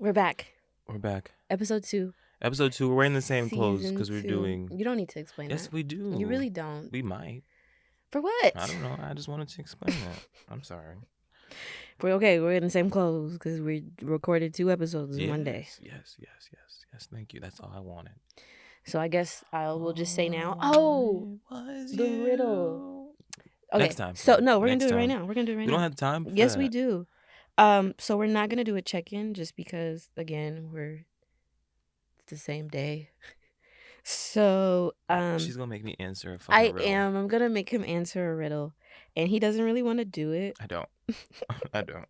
We're back. We're back. Episode 2. Episode 2. We're wearing the same clothes Season because we're 2. doing. You don't need to explain Yes, that. we do. You really don't. We might. For what? I don't know. I just wanted to explain that. I'm sorry. We're okay. We're in the same clothes because we recorded 2 episodes in one day. Yes. Thank you. That's all I wanted. So I guess we'll just say now. Oh, the riddle. Okay. Next time. So no, we're gonna do it right now. We don't have time. Yes, we do. So we're not gonna do a check-in just because, again, it's the same day. So she's gonna make me answer a fucking riddle. I'm gonna make him answer a riddle, and he doesn't really want to do it. I don't. I don't.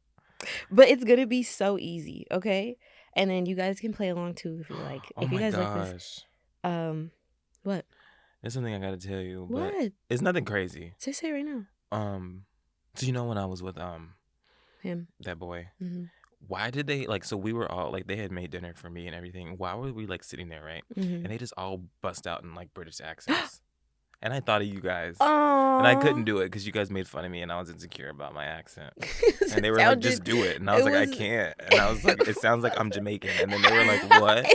But it's gonna be so easy, okay? And then you guys can play along too if you like. If you guys like this. What? There's something I gotta tell you. But What? It's nothing crazy. Say it right now. So you know when I was with him, that boy, mm-hmm. Why did they so we were all they had made dinner for me and everything. Why were we sitting there, right? Mm-hmm. And they just all bust out in British accents. And I thought of you guys. Aww. And I couldn't do it because you guys made fun of me and I was insecure about my accent. And they were like, just do it. And I was like, I can't. And I was like, it sounds like I'm Jamaican. And then they were like, what?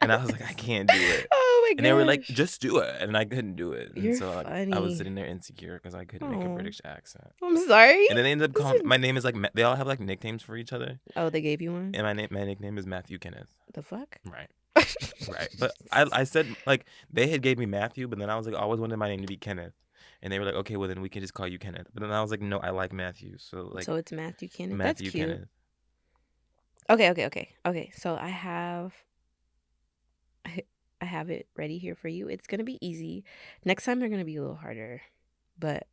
And I was like, I can't do it. Oh my god. And they were like, just do it. And I couldn't do it. And You're so funny. I was sitting there insecure because I couldn't make a British accent. I'm sorry. And then they ended up calling my name is they all have nicknames for each other. Oh, they gave you one? And my nickname is Matthew Kenneth. The fuck? Right. Right. But I said they had gave me Matthew, but then I was I always wanted my name to be Kenneth. And they were like, okay, well then we can just call you Kenneth. But then I was like, no, I like Matthew. So so it's Matthew Kenneth. Matthew That's cute. Kenneth. Okay. So I have it ready here for you. It's gonna be easy. Next time they're gonna be a little harder, but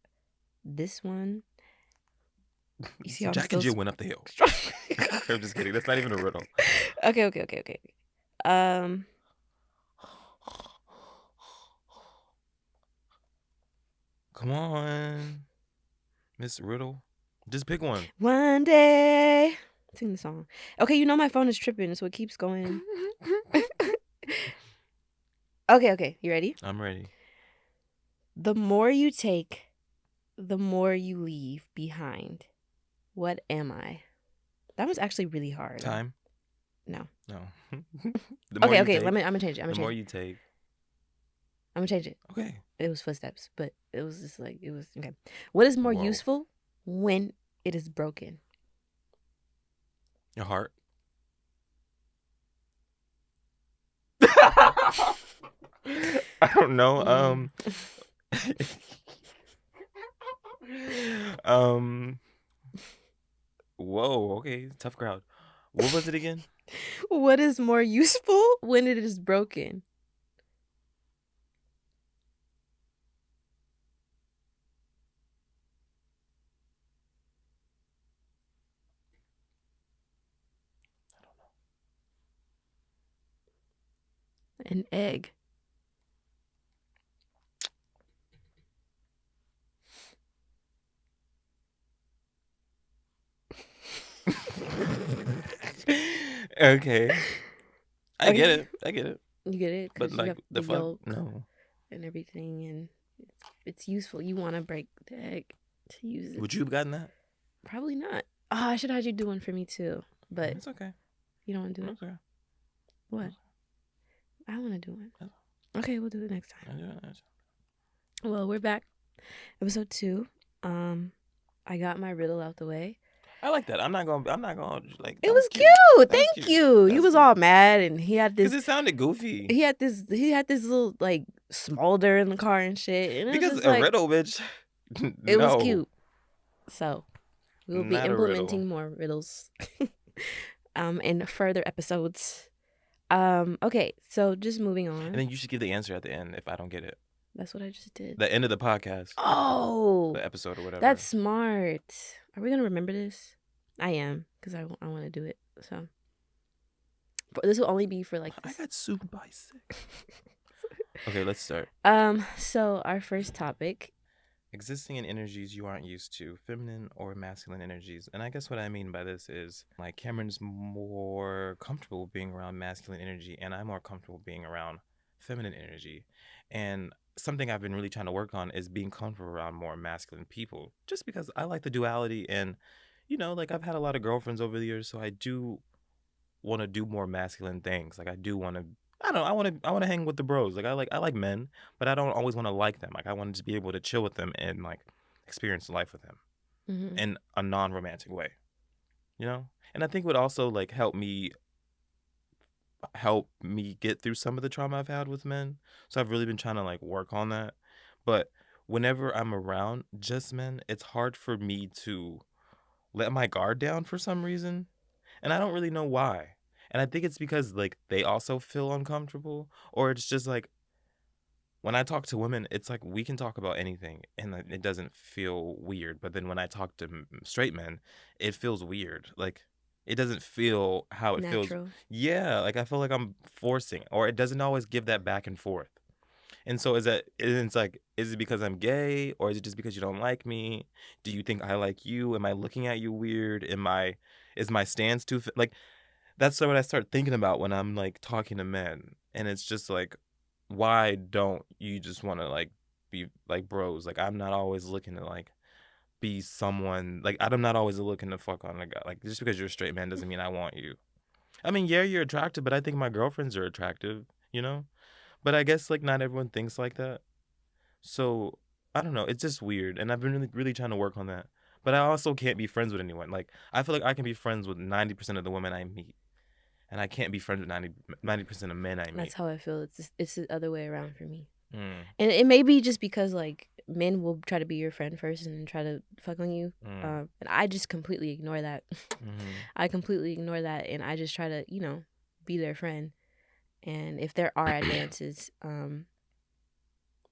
this one, you see how Jack and Jill went up the hill. I'm just kidding. That's not even a riddle. Okay. Come on, Miss Riddle. Just pick one. One day. Sing the song. Okay, you know my phone is tripping, so it keeps going. Okay. You ready? I'm ready. The more you take, the more you leave behind. What am I? That was actually really hard. Time? No. Okay. I'm gonna change it. The more you take. I'm gonna change it. Okay. It was footsteps, but it was just it was okay. What is more useful when it is broken? Your heart. I don't know. Whoa. Okay. Tough crowd. What was it again? What is more useful when it is broken? I don't know. An egg. Okay. I get it. You get it? But the yolk no. And everything, and it's useful. You want to break the egg to use it. Would you have gotten that? Probably not. Oh, I should have had you do one for me too. But it's okay. You don't want to do it? Okay. What? I want to do it. Okay, we'll do it next time. I'll do it next time. Well, we're back. Episode 2. I got my riddle out the way. I like that. I'm not gonna It was cute. Thank you. He was all mad, and he had this. Because it sounded goofy. He had this little smolder in the car and shit. And because a riddle, bitch. It was cute. So we'll be implementing more riddles, in further episodes. Okay. So just moving on. And then you should give the answer at the end if I don't get it. That's what I just did. The end of the podcast. Oh. The episode or whatever. That's smart. Are we going to remember this? I am, because I want to do it. So. But this will only be for I got sued by 6. Okay, let's start. So our first topic. Existing in energies you aren't used to, feminine or masculine energies. And I guess what I mean by this is, Cameron's more comfortable being around masculine energy, and I'm more comfortable being around feminine energy. And something I've been really trying to work on is being comfortable around more masculine people, just because I like the duality. And, I've had a lot of girlfriends over the years, so I do want to do more masculine things. Like I do want to. I don't know. I want to hang with the bros. Like I like men, but I don't always want to like them. Like I want to just be able to chill with them and like experience life with them Mm-hmm. in a non-romantic way. And I think it would also like help me get through some of the trauma I've had with men. So I've really been trying to like work on that. But whenever I'm around just men, it's hard for me to let my guard down for some reason. And I don't really know why. And I think it's because like they also feel uncomfortable, or it's just like when I talk to women, it's like we can talk about anything and like, it doesn't feel weird. But then when I talk to straight men, it feels weird. Like it doesn't feel how it feels. Natural. Yeah, like I feel like I'm forcing, or it doesn't always give that back and forth. And so it's like, is it because I'm gay, or is it just because you don't like me? Do you think I like you? Am I looking at you weird? Is my stance like, that's what I start thinking about when I'm like talking to men. And it's just like, why don't you just want to like be like bros? Like I'm not always looking to like be someone, like I'm not always looking to fuck on a guy. Like just because you're a straight man doesn't mean I want you. I mean, yeah, you're attractive, but I think my girlfriends are attractive, you know? But I guess like not everyone thinks like that. So I don't know. It's just weird, and I've been really, really trying to work on that. But I also can't be friends with anyone. Like I feel like I can be friends with 90% of the women I meet, and I can't be friends with 90% of men I That's meet. how I feel. It's the other way around for me. Mm, And it may be just because like men will try to be your friend first and try to fuck on you. mm, And I just completely ignore that. mm-hmm. I completely ignore that, and I just try to, be their friend. And if there are advances,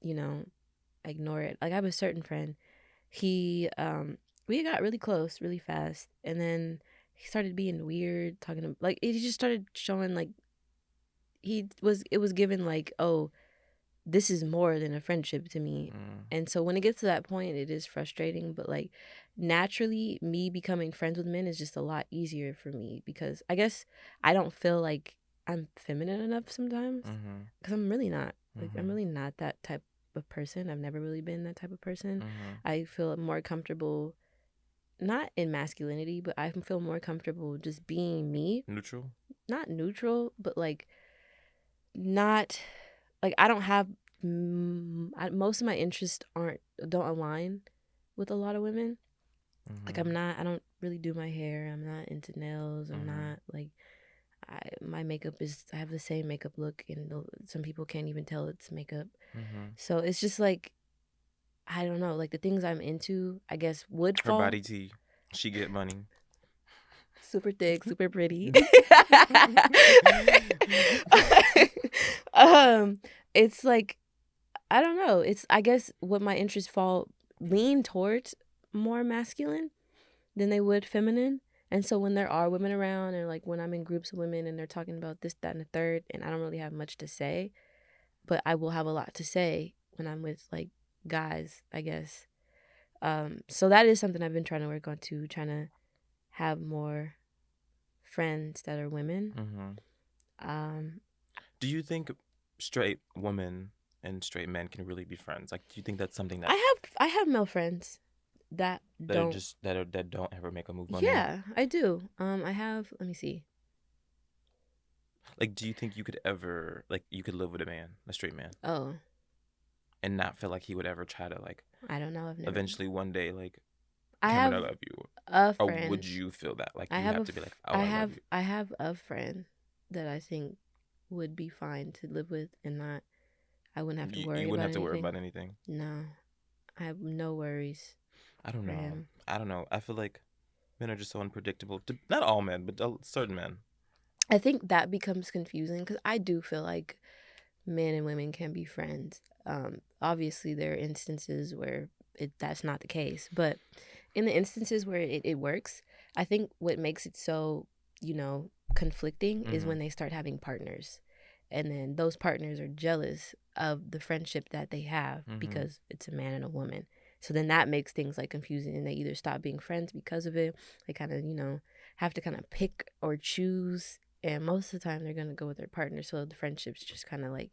you know, ignore it. Like I have a certain friend. He we got really close really fast, and then he started being weird, talking to like he just started showing like it was given like, oh, this is more than a friendship to me. Mm, And so when it gets to that point, it is frustrating, but like naturally me becoming friends with men is just a lot easier for me because I guess I don't feel like I'm feminine enough sometimes mm-hmm. because I'm really not. Like I'm Mm-hmm. really not that type of person. I've never really been that type of person. Mm-hmm. I feel more comfortable not in masculinity, but I feel more comfortable just being me. Neutral. Not neutral, but like not like I don't have most of my interests aren't don't align with a lot of women. Like Mm-hmm. I don't really do my hair. I'm not into nails. I'm Mm-hmm. not like my makeup is I have the same makeup look, and some people can't even tell it's makeup. Mm-hmm. So it's just like I don't know, like the things I'm into, I guess would Her fall. body tea. She get money. Super thick, super pretty. Mm-hmm. um, it's like I don't know. It's I guess what my interests fall lean towards more masculine than they would feminine. And so when there are women around, or like when I'm in groups of women and they're talking about this, that, and the third, and I don't really have much to say, but I will have a lot to say when I'm with like guys, I guess. So that is something I've been trying to work on too, trying to have more friends that are women. Um, Do you think straight women and straight men can really be friends? Like, do you think that's something I have male friends that that are don't. just that don't ever make a move on you? Yeah, I do. I have. Let me see. Like, do you think you could ever like you could live with a man, a straight man, Oh, and not feel like he would ever try to like I don't know. I've never. eventually one day like I Cameron, I have love you, a or would friend. you feel that like you have to be like, oh, I love you? I have a friend that I think would be fine to live with, and not I wouldn't have to You worry wouldn't about have to worry anything. about anything. No, I have no worries I don't for know. him. I don't know. I feel like men are just so unpredictable. Not all men, but certain men. I think that becomes confusing because I do feel like men and women can be friends. Obviously, there are instances where that's not the case, but in the instances where it works, I think what makes it so, conflicting is Mm-hmm. when they start having partners. And then those partners are jealous of the friendship that they have Mm-hmm. because it's a man and a woman. So then that makes things like confusing, and they either stop being friends because of it. They kind of, have to kind of pick or choose. And most of the time they're going to go with their partner. So the friendships just kind of like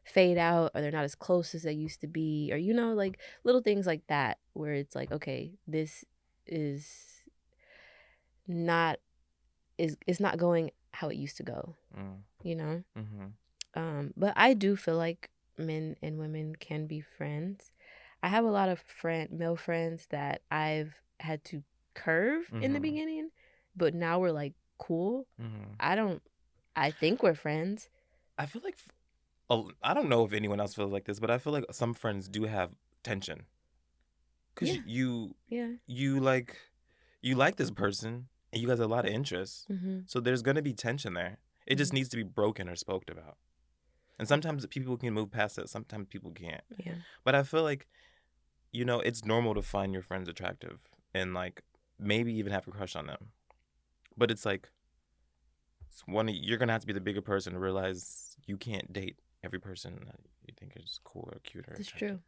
fade out, or they're not as close as they used to be, or, like little things like that where it's like, okay, this is not is it's not going how it used to go, Mm. you know? Mm-hmm. But I do feel like men and women can be friends. I have a lot of male friends that I've had to curve in the Mm-hmm. beginning, but now we're like cool. Mm-hmm. I don't I think we're friends. I feel like I don't know if anyone else feels like this, but I feel like some friends do have tension because Yeah. Yeah. you like you like this person and you guys have a lot of interests, Mhm. so there's gonna be tension there. It just Mhm. needs to be broken or spoke about. And sometimes people can move past it, sometimes people can't. Yeah. But I feel like, it's normal to find your friends attractive and like maybe even have a crush on them. But it's like you're gonna have to be the bigger person to realize you can't date every person that you think is cool or cute or That's attractive.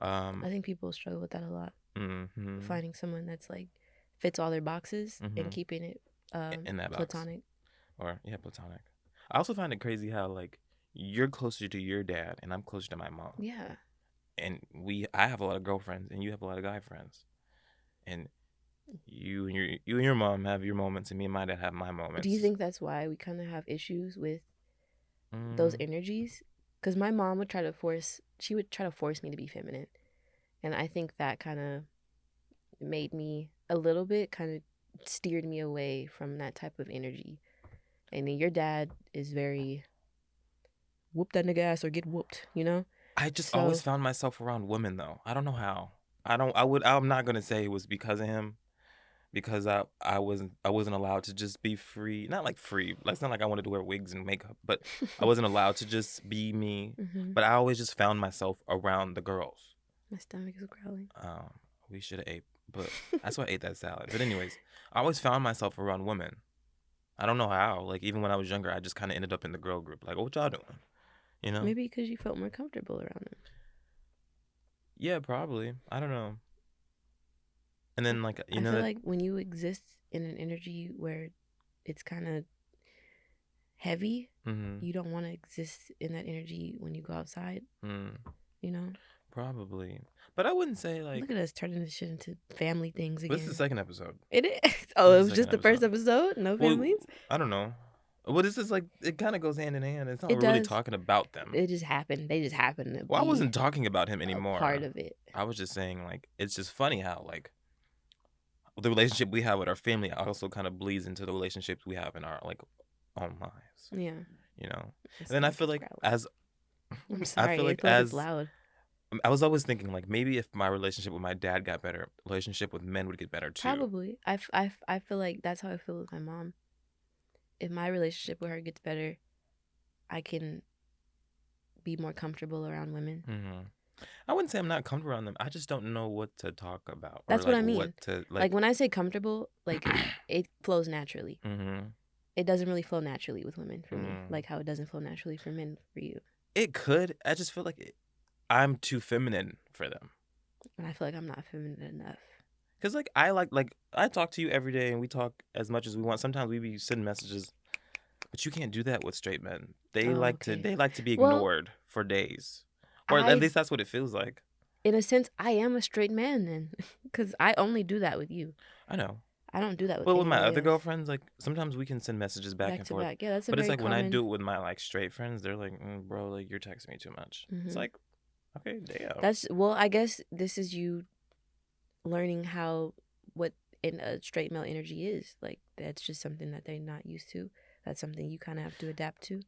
true. Um, I think people struggle with that a lot. mm-hmm, Finding someone that's like fits all their boxes and mm-hmm. keeping it In that box, platonic. or yeah, platonic. I also find it crazy how like you're closer to your dad and I'm closer to my mom, Yeah. and I have a lot of girlfriends and you have a lot of guy friends, and you and your mom have your moments and me and my dad have my Do you moments. think that's why we kind of have issues with those Mm, energies? Because my mom would she would try to force me to be feminine. And I think that kind of made me a little bit, kind of steered me away from that type of energy. And then your dad is very whoop that nigga ass or get whooped, you know? I just always So, found myself around women though. I don't know how. I'm not gonna say it was because of him, because I wasn't allowed to just be free. Not like free. Like it's not like I wanted to wear wigs and makeup, but I wasn't allowed to just be me. hmm, But I always just found myself around the girls. my stomach is growling. Um, we should have ate, but that's why I ate that salad. But anyways, I always found myself around women. I don't know how. Like even when I was younger, I just kind of ended up in the girl group. Like, oh, what y'all doing? You know? Maybe because you felt more comfortable around them. Yeah, probably. I don't know. And then like I feel that. like when you exist in an energy where it's kind of heavy, Mm-hmm. you don't want to exist in that energy when you go outside, Mm, you know? probably. But I wouldn't say Look like. at us turning this shit into family things This is the again. second episode. It is. This Oh, is it the was second just the first episode. episode? No Well, families? I don't know. Well, this is like it kind of goes hand in hand. It's not It we're really does. talking about them. It just happened. They just happened to Well, I be wasn't talking about him a part anymore. of it. I was just saying like it's just funny how like the relationship we have with our family also kind of bleeds into the relationships we have in our like own lives. Yeah. You know. My And then I stomach feel is like growling. as I'm I feel sorry. I like feel like it's as loud. I was always thinking like maybe if my relationship with my dad got better, relationship with men would get better too. Probably. I feel like that's how I feel with my mom. If my relationship with her gets better, I can be more comfortable around women. Hmm. I wouldn't say I'm not comfortable around them. I just don't know what to talk about or That's what like I what mean. to Like like. when I say comfortable, like it flows naturally. Hmm. It doesn't really flow naturally with women for me, Mm. like how it doesn't flow naturally for men for you. It could. I just feel like I'm too feminine for them. And I feel like I'm not feminine enough. Cause like I talk to you every day and we talk as much as we want. Sometimes we be sending messages, but you can't do that with straight men. They Oh, like to okay. they like to be Well, ignored for days, or at I, least that's what it feels like. in a sense, I am a straight man then, because I only do that with you. I know. I don't do that with But with my anybody other else. girlfriends, like sometimes we can send messages back Back and to forth. back. Yeah, that's a But it's very like when I common. do it with my like straight friends, they're like, "Bro, like you're texting me too much." It's Hmm. like, okay, damn. That's, well, I guess this is you learning what in a straight male energy is. Like, that's just something that they're not used to. That's something you kind of have to adapt to.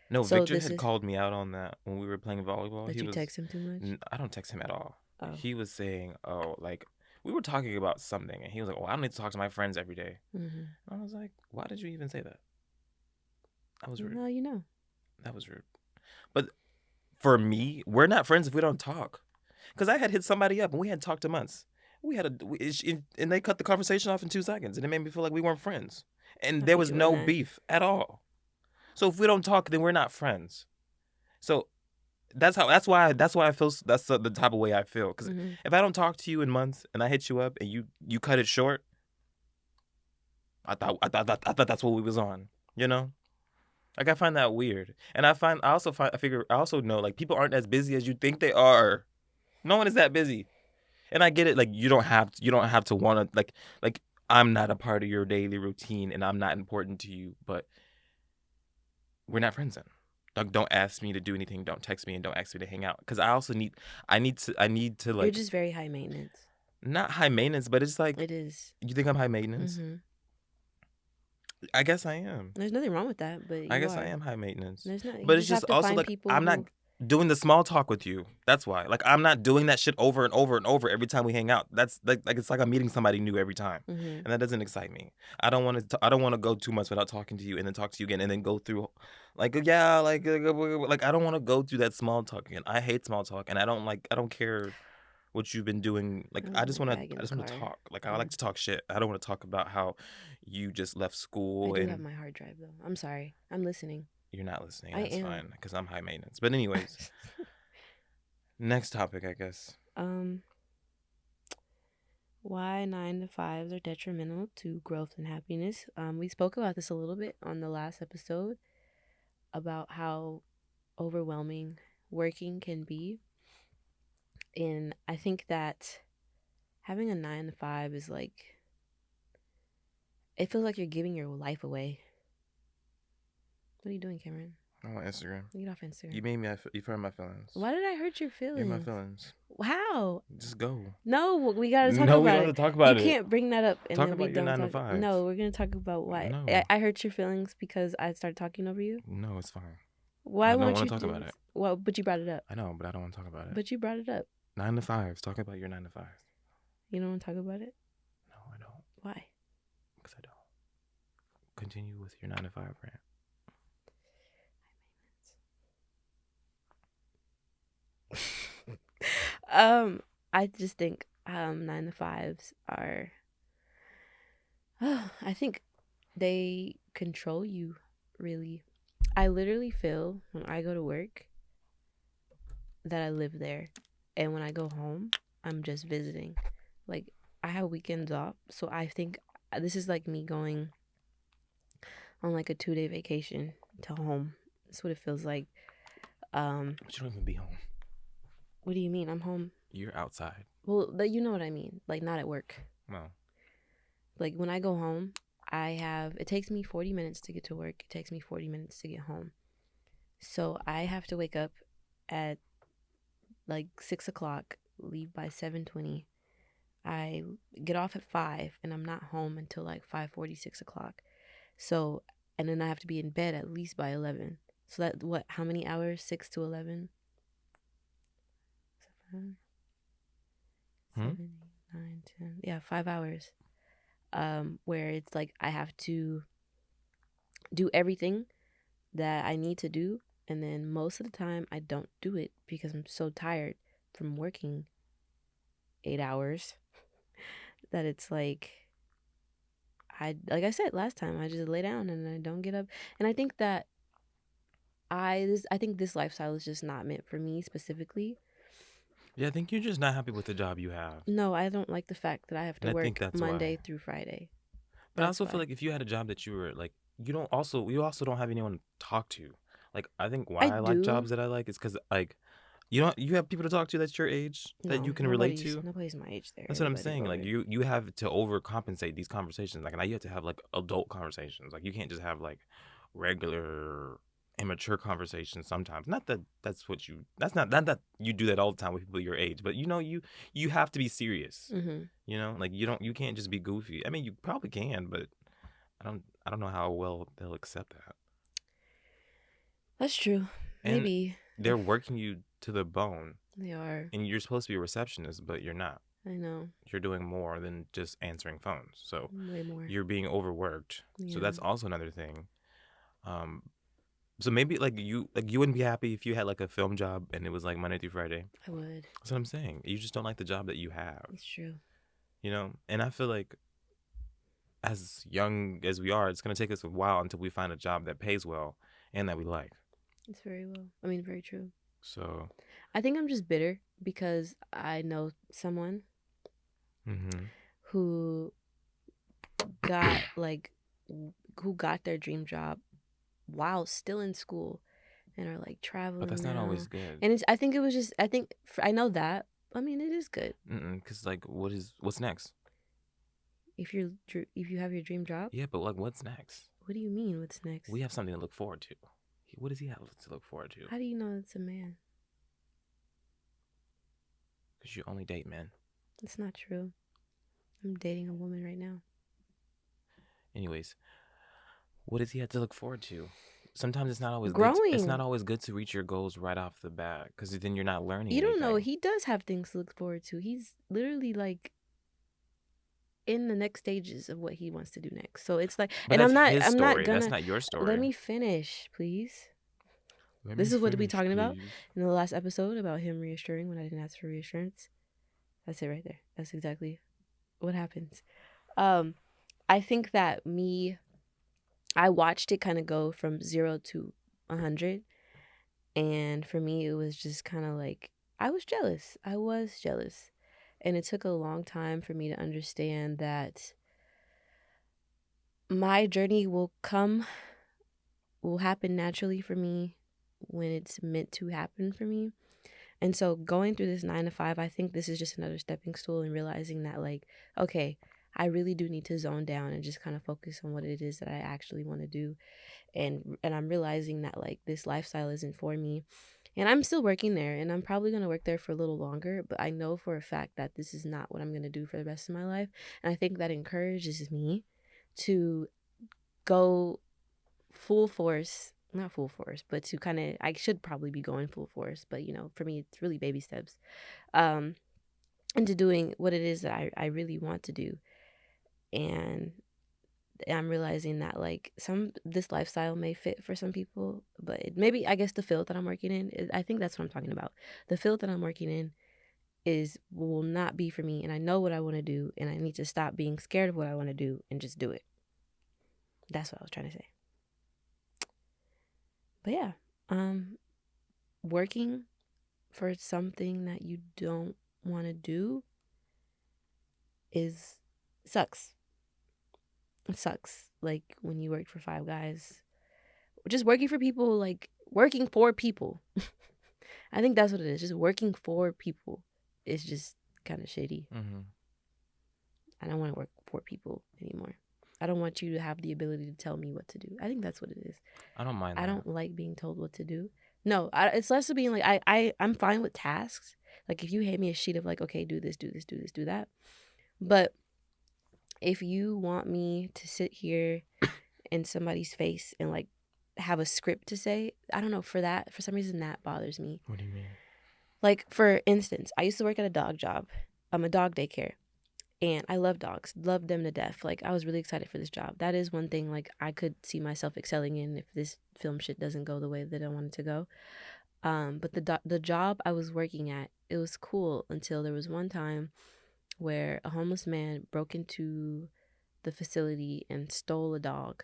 No, So Victor this had is called me out on that when we were playing volleyball. that He you was, text him too much. I don't text him at all. Oh. He was saying, "Oh, like we were talking about something," and he was like, "Oh, I don't need to talk to my friends every day." Hmm. And I was like, "Why did you even say that? That was rude. No, you know. That was rude." But for me, we're not friends if we don't talk. Because I had hit somebody up and we hadn't talked in months. And they cut the conversation off in 2 seconds, and it made me feel like we weren't friends, and Don't there be was doing no that. beef at all. So if we don't talk, then we're not friends. So that's why I feel that's the type of way I feel. Because Hmm. if I don't talk to you in months and I hit you up and you cut it short, I thought that's what we was on. You know, like I find that weird, and I also know like people aren't as busy as you think they are. No one is that busy, and I get it. Like you don't have to want to like I'm not a part of your daily routine and I'm not important to you, but we're not friends then. Like, don't ask me to do anything. Don't text me and don't ask me to hang out. Because I also need to You're like just very high maintenance. not high maintenance, but it's like It is. you think I'm high maintenance. Mm-hmm. I guess I am. There's nothing wrong with that, but I you guess I are. am high maintenance. There's not. You But it's just have just to also find like people I'm not who. doing the small talk with you. That's why. Like I'm not doing that shit over and over and over every time we hang out. That's like it's like I'm meeting somebody new every time. Mm-hmm. And that doesn't excite me. I don't want to go too much without talking to you and then talk to you again and then go through like yeah, like I don't want to go through that small talk again. I hate small talk and I don't care what you've been doing. Like Oh, I just my want to bag I in the just want to car. talk. Like I Yeah. like to talk shit. I don't want to talk about how you just left I school do have and my hard drive though. I'm sorry. I'm listening. you're not listening. I That's am. fine because I'm high maintenance. But anyways, next topic, I guess. um, why 9 to 5s are detrimental to growth and happiness. We spoke about this a little bit on the last episode about how overwhelming working can be, and I think that having a 9 to 5 is like it feels like you're giving your life away. What are you doing, Cameron? I'm on Instagram. Get off Instagram. You made me. You've hurt my feelings. Why did I hurt your You hurt my feelings? feelings. How? Just go. No, we gotta talk No, we about don't it. have to talk You about it. can't bring that up and Talk then we about your don't 9 to talk. 5. No, we're gonna talk about why No. I hurt your feelings because I started talking over you. No, it's fine. Why I don't won't wanna you talk do about this? it. Well, but you brought it up. I know, but I don't want to talk about it. But you brought it up. 9 to 5s. Talk about your 9 to 5s. You don't want to talk about it? No, I don't. Why? Because I don't. Continue with your 9 to 5 rant. I just think 9 to 5s are I think they control you really. I literally feel when I go to work that I live there, and when I go home I'm just visiting. Like I have weekends off, so I think this is like me going on like a 2-day vacation to home. That's what it feels like. But you don't even be home. What do you mean? I'm home. You're outside. Well, you know what I mean. Like not at work. No. Like when I go home, it takes me 40 minutes to get to work. It takes me 40 minutes to get home. So I have to wake up at like 6 o'clock, leave by 7:20. I get off at 5 and I'm not home until like 5:40, 6 o'clock. So, and then I have to be in bed at least by 11. So that how many hours? 6 to 11? 7, 7, 8, 9, 10. Yeah, 5 hours. Where it's like I have to do everything that I need to do, and then most of the time I don't do it because I'm so tired from working 8 hours that it's like I said last time, I just lay down and I don't get up. And I think that I think this lifestyle is just not meant for me specifically. Yeah, I think you're just not happy with the job you have. No, I don't like the fact that I have to And I think work that's Monday why. through Friday. But I That's also feel why. like if you had a job that you were like, you also don't have anyone to talk to. Like I think why I I like do. jobs that I like is because like you have people to talk to that's your age that you No, can relate to. nobody's my age there. That's what I'm Everybody's saying. Like older. you have to overcompensate these conversations. Like now you have to have like adult conversations. Like you can't just have like regular immature conversations sometimes. Not that that's not that you do that all the time with people your age, but you have to be serious. Mm-hmm. Like you can't just be goofy. I mean, you probably can, but I don't know how well they'll accept that. That's true. And Maybe they're working you to the bone. they are. And you're supposed to be a receptionist, but you're not. I know. You're doing more than just answering phones. So Way more. you're being overworked. Yeah. So that's also another thing. So maybe like you wouldn't be happy if you had like a film job and it was like Monday through Friday. I would. That's what I'm saying. You just don't like the job that you have. It's true. And I feel like as young as we are, it's gonna take us a while until we find a job that pays well and that we like. It's very very true. So I think I'm just bitter because I know someone who got their dream job while still in school and are like traveling. But that's now. not always good. And I know that. I mean, it is good. Because like, what's next? If you have your dream job. Yeah, but like, what's next? What do you mean? What's next? We have something to look forward to. What does he have to look forward to? How do you know it's a man? Because you only date men. It's not true. I'm dating a woman right now. Anyways, what does he have to look forward to? Sometimes it's not Growing. always good to reach your goals right off the bat because then you're not learning You don't know. anything. He does have things to look forward to. He's literally like in the next stages of what he wants to do next. So it's like, But and that's I'm not. his I'm not story. That's gonna. not your Let story. me finish, please. Let me This is what we finish, talking about please. in the last episode about him reassuring when I didn't ask for reassurance. That's it right there. That's exactly what happens. Um, I think that I watched it kind of go from 0 to 100, and for me, it was just kind of like I was jealous. I was jealous, and it took a long time for me to understand that my journey will happen naturally for me when it's meant to happen for me. And so going through this 9 to 5, I think this is just another stepping stool and realizing that like, okay, I really do need to zone down and just kind of focus on what it is that I actually want to do. And I'm realizing that like this lifestyle isn't for me. And I'm still working there and I'm probably going to work there for a little longer, but I know for a fact that this is not what I'm going to do for the rest of my life. And I think that encourages me to go full force, not full force, but to kind of, I should probably be going full force, but for me it's really baby steps, um into doing what it is that I really want to do. And I'm realizing that like some this lifestyle may fit for some people, but maybe I guess the field that I'm working in I think that's what I'm talking about. The field that I'm working in is will not be for me, and I know what I want to do, and I need to stop being scared of what I want to do and just do it. That's what I was trying to say. But yeah, um working for something that you don't want to do is sucks. It sucks. Like when you work for Five Guys, just working for people, like working for people. I think that's what it is. Just working for people is just kind of shitty. Mm-hmm. I don't want to work for people anymore. I don't want you to have the ability to tell me what to do. I think that's what it is. I don't mind I that. don't like being told what to do. No, it's less of being like I'm fine with tasks. Like if you hand me a sheet of like, okay, do this, do this, do this, do that. But if you want me to sit here in somebody's face and like have a script to say, I don't know, for some reason that bothers me. What do you mean? Like for instance, I used to work at a dog job. I'm a dog daycare. And I love dogs, love them to death. Like I was really excited for this job. That is one thing like I could see myself excelling in if this film shit doesn't go the way that I want it to go. But the job I was working at, it was cool until there was one time where a homeless man broke into the facility and stole a dog,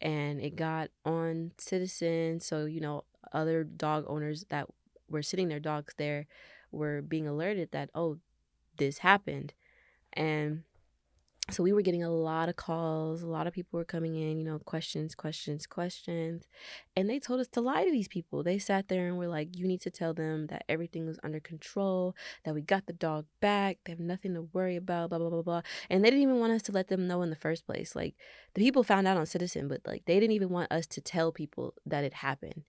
and it got on Citizen. So other dog owners that were sitting their dogs there were being alerted that, oh, this happened. And so we were getting a lot of calls. A lot of people were coming in, questions, questions, questions. And they told us to lie to these people. They sat there and were like, you need to tell them that everything was under control, that we got the dog back, they have nothing to worry about, blah, blah, blah, blah. And they didn't even want us to let them know in the first place. Like, the people found out on Citizen, but like they didn't even want us to tell people that it happened.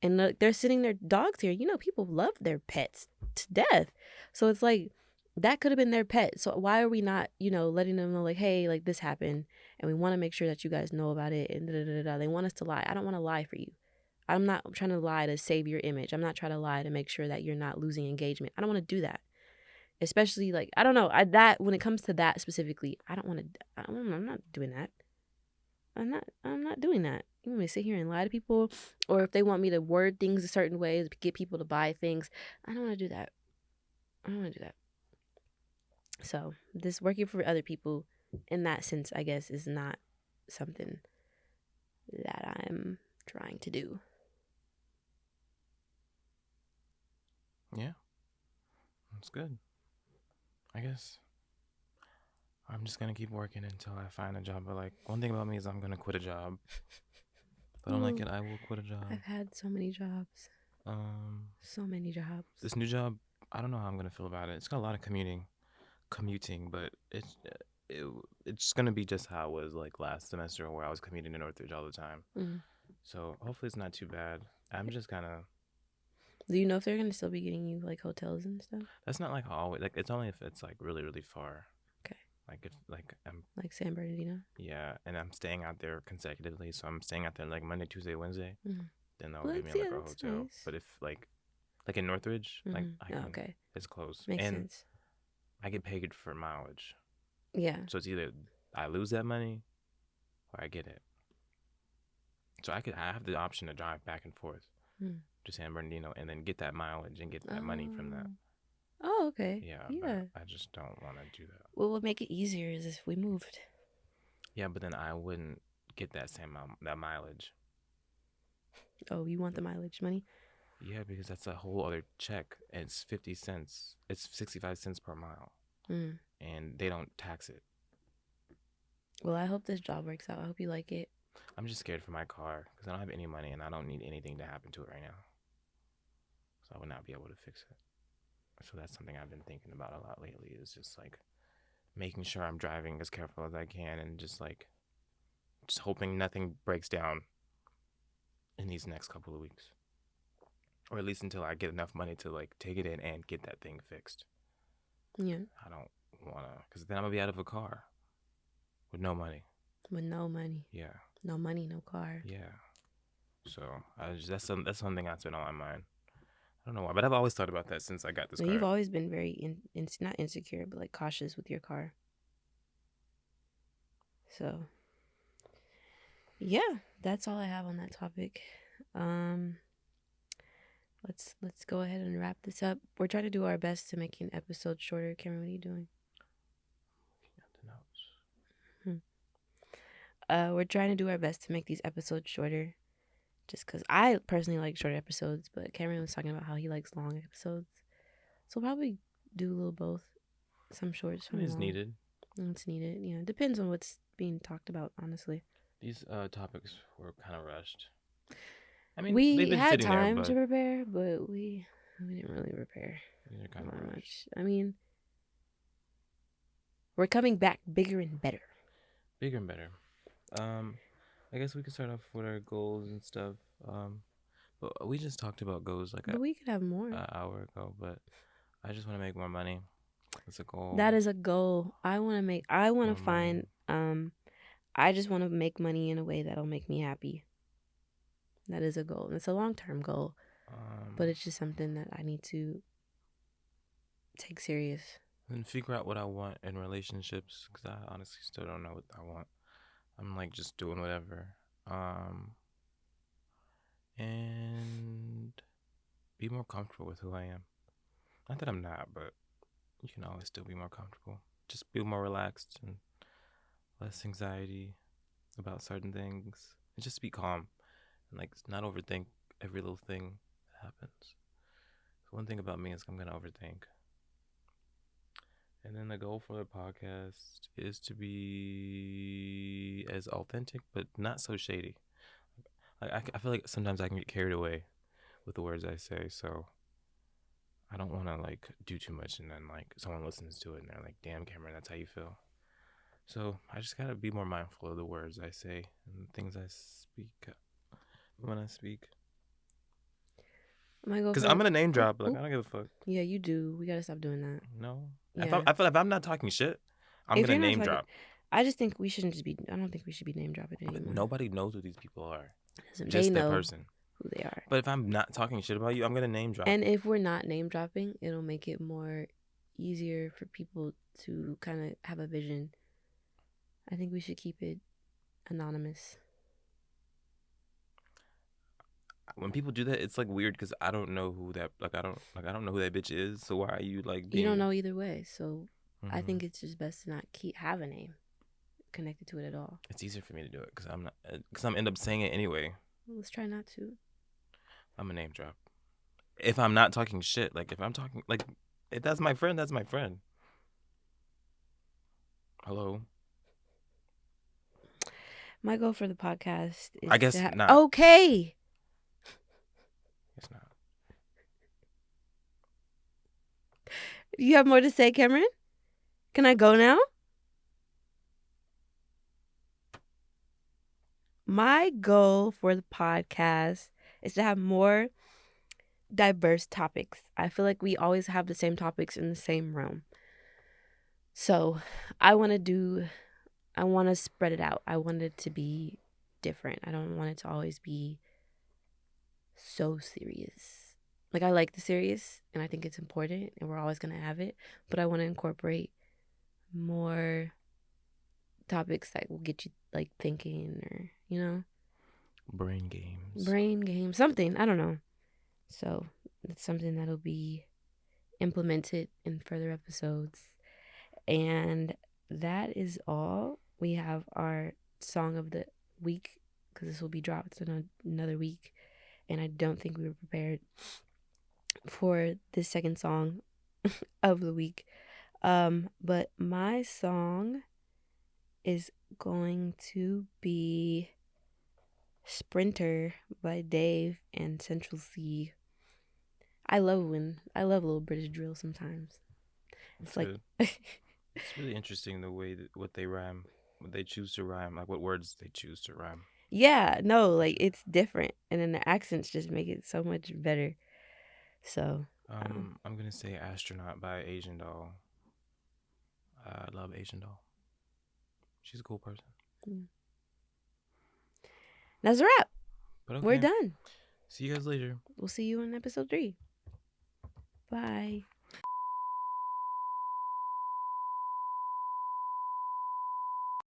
And they're sitting their dogs here. People love their pets to death. So it's like, that could have been their pet. So why are we not, letting them know like, hey, like this happened and we want to make sure that you guys know about it and da da da da. They want us to lie. I don't want to lie for you. I'm not trying to lie to save your image. I'm not trying to lie to make sure that you're not losing engagement. I don't want to do that. Especially like, I don't know, that when it comes to that specifically, I'm not doing that. I'm not doing that. You want me to sit here and lie to people? Or if they want me to word things a certain way to get people to buy things, I don't want to do that. I don't want to do that. So this working for other people in that sense, I guess, is not something that I'm trying to do. Yeah, that's good. I guess I'm just gonna keep working until I find a job. But like one thing about me is I'm gonna quit a job. If I don't like Well, it, I will quit a job. I've had so many jobs. So many jobs. This new job, I don't know how I'm gonna feel about it. It's got a lot of commuting, but it, it's gonna be just how it was like last semester where I was commuting to Northridge all the time. Mm. So hopefully it's not too bad. I'm just kind of. Do you know if they're gonna still be getting you like hotels and stuff? That's not like always. Like it's only if it's like really really far. Okay. Like if like I'm Like San Bernardino. yeah, and I'm staying out there consecutively, so I'm staying out there like Monday, Tuesday, Wednesday. Mm-hmm. Then they'll Well, give me yeah, like a that's hotel. nice. But if like in Northridge, like I Mm-hmm. Oh, can, okay, it's close, makes and sense. I get paid for mileage. Yeah. So it's either I lose that money or I get it. So I have the option to drive back and forth Mm. to San Bernardino and then get that mileage and get that money from that. Oh. Oh, okay. Yeah, but Yeah. I just don't want to do that. What would make it easier is if we moved. Yeah, but then I wouldn't get that that mileage. Oh, you want the mileage money? Yeah, because that's a whole other check. And it's 50 cents. It's 65 cents per mile. Mm. And they don't tax it. Well, I hope this job works out. I hope you like it. I'm just scared for my car because I don't have any money and I don't need anything to happen to it right now. So I would not be able to fix it. So that's something I've been thinking about a lot lately is just like making sure I'm driving as careful as I can and just hoping nothing breaks down in these next couple of weeks. Or at least until I get enough money to like take it in and get that thing fixed. Yeah. I don't want to, because then I'm going to be out of a car with no money. With no money. Yeah. No money, no car. Yeah. So that's something that's been on my mind. I don't know why, but I've always thought about that since I got this car. You've always been very not insecure, but like cautious with your car. So, yeah, that's all I have on that topic. Let's go ahead and wrap this up. We're trying to do our best to make an episode shorter. Cameron, what are you doing? Looking at the notes. We're trying to do our best to make these episodes shorter. Just because I personally like short episodes, but Cameron was talking about how he likes long episodes. So we'll probably do a little both. Some short, some long. It's needed. It's needed, yeah. It depends on what's being talked about, honestly. These topics were kind of rushed. I mean, we they've been had sitting time there, to prepare, but we didn't really prepare. These are kind of rushed. I mean, we're coming back bigger and better. Bigger and better. I guess we could start off with our goals and stuff. But we just talked about goals like we could have more an hour ago. But I just want to make more money. That's a goal. That is a goal. I want to find. I just want to make money in a way that'll make me happy. That is a goal. It's a long-term goal, but it's just something that I need to take serious. And figure out what I want in relationships, because I honestly still don't know what I want. I'm like just doing whatever. And be more comfortable with who I am. Not that I'm not, but you can always still be more comfortable. Just be more relaxed and less anxiety about certain things. And just be calm and like not overthink every little thing that happens. One thing about me is I'm gonna overthink. And then the goal for the podcast is to be as authentic, but not so shady. I feel like sometimes I can get carried away with the words I say, so I don't want to like do too much and then like someone listens to it and they're like, damn, Cameron, that's how you feel. So I just gotta be more mindful of the words I say and things I speak when I speak. Because I'm gonna name drop. Like I don't give a fuck. Yeah, you do. We gotta stop doing that. No. Yeah. I feel like if I'm not talking shit, I'm gonna name drop. I just think we shouldn't just be. I don't think we should be name dropping anymore. But nobody knows who these people are. Just that person. Who they are. But if I'm not talking shit about you, I'm gonna name drop. And if we're not name dropping, it'll make it more easier for people to kind of have a vision. I think we should keep it anonymous. When people do that, it's like weird because I don't know who that I don't know who that bitch is. So why are you like? You don't know either way. So I think it's just best to not have a name connected to it at all. It's easier for me to do it because I'm end up saying it anyway. Well, let's try not to. I'm a name drop. If I'm not talking shit, like if I'm talking like if that's my friend, that's my friend. Hello. My goal for the podcast is I guess not. Okay. It's not. You have more to say, Cameron? Can I go now? my goal for the podcast is to have more diverse topics. I feel like we always have the same topics in the same room. So I want to do, I want to spread it out. I want it to be different. I don't want it to always be so serious. Like, I like the serious and I think it's important and we're always going to have it, but I want to incorporate more topics that will get you like thinking, or, Brain games. brain game, something. I don't know. So it's something that'll be implemented in further episodes. And that is all. We have our song of the week because this will be dropped in another week. And I don't think we were prepared for this second song of the week. But my song is going to be Sprinter by Dave and Central C. I love a little British drill sometimes. It's It's like good. It's really interesting the way that what they rhyme, what they choose to rhyme, like what words they choose to rhyme. yeah, no, For like sure. it's different, and then the accents just make it so much better. So, I'm gonna say Astronaut by Asian Doll. I love Asian Doll. She's a cool person. mm. That's a wrap. But We're okay. done. See you guys later. We'll see you in episode 3. Bye.